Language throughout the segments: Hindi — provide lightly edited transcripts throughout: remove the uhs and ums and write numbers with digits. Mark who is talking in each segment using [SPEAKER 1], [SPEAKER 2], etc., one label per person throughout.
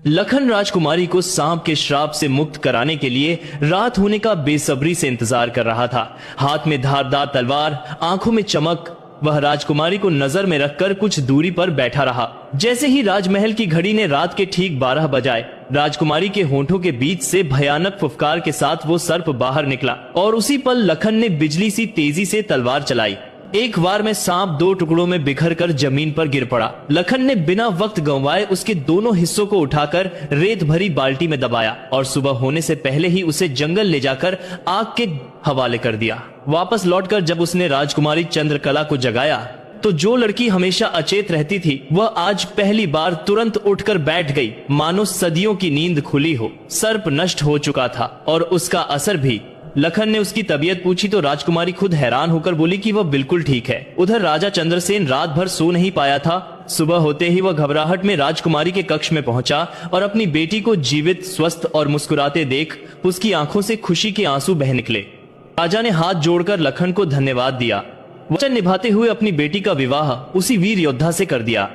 [SPEAKER 1] लखन राजकुमारी को सांप के श्राप से मुक्त कराने के लिए रात होने का बेसब्री से इंतजार कर रहा था। हाथ में धारदार तलवार, आंखों में चमक, वह राजकुमारी को नजर में रखकर कुछ दूरी पर बैठा रहा। जैसे ही राजमहल की घड़ी ने रात के ठीक 12 बजाए, राजकुमारी के होंठों के बीच से भयानक फुफकार के साथ वो सर्प बाहर निकला और उसी पल लखन ने बिजली सी तेजी से तलवार चलाई। एक वार में सांप 2 टुकड़ों में बिखर कर जमीन पर गिर पड़ा। लखन ने बिना वक्त गंवाए उसके दोनों हिस्सों को उठाकर रेत भरी बाल्टी में दबाया और सुबह होने से पहले ही उसे जंगल ले जाकर आग के हवाले कर दिया। वापस लौटकर जब उसने राजकुमारी चंद्रकला को जगाया तो जो लड़की हमेशा अचेत रहती थी वह आज पहली बार तुरंत उठकर बैठ गई, मानो सदियों की नींद खुली हो। सर्प नष्ट हो चुका था और उसका असर भी। लखन ने उसकी तबीयत पूछी तो राजकुमारी खुद हैरान होकर बोली कि वह बिल्कुल ठीक है। उधर राजा चंद्रसेन रात भर सो नहीं पाया था। सुबह होते ही वह घबराहट में राजकुमारी के कक्ष में पहुंचा और अपनी बेटी को जीवित, स्वस्थ और मुस्कुराते देख उसकी आंखों से खुशी के आंसू बह निकले। राजा ने हाथ जोड़कर लखन को धन्यवाद दिया। वचन निभाते हुए अपनी बेटी का विवाह उसी वीर योद्धा से कर दिया।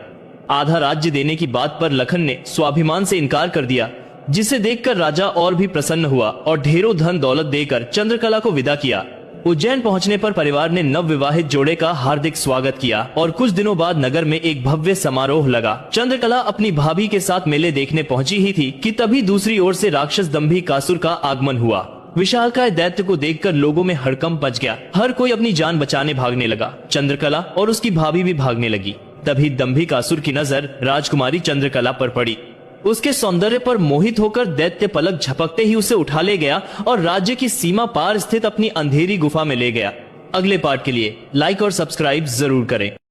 [SPEAKER 1] आधा राज्य देने की बात पर लखन ने स्वाभिमान से इनकार कर दिया, जिसे देखकर राजा और भी प्रसन्न हुआ और ढेरों धन दौलत देकर चंद्रकला को विदा किया। उज्जैन पहुंचने पर परिवार ने नव विवाहित जोड़े का हार्दिक स्वागत किया और कुछ दिनों बाद नगर में एक भव्य समारोह लगा। चंद्रकला अपनी भाभी के साथ मेले देखने पहुंची ही थी कि तभी दूसरी ओर से राक्षस दंभिकासुर का आगमन हुआ। विशालकाय दैत्य को देखकर लोगों में हड़कंप मच गया। हर कोई अपनी जान बचाने भागने लगा। चंद्रकला और उसकी भाभी भी भागने लगी। तभी दंभिकासुर की नजर राजकुमारी चंद्रकला पर पड़ी। उसके सौंदर्य पर मोहित होकर दैत्य पलक झपकते ही उसे उठा ले गया और राज्य की सीमा पार स्थित अपनी अंधेरी गुफा में ले गया। अगले पार्ट के लिए लाइक और सब्सक्राइब जरूर करें।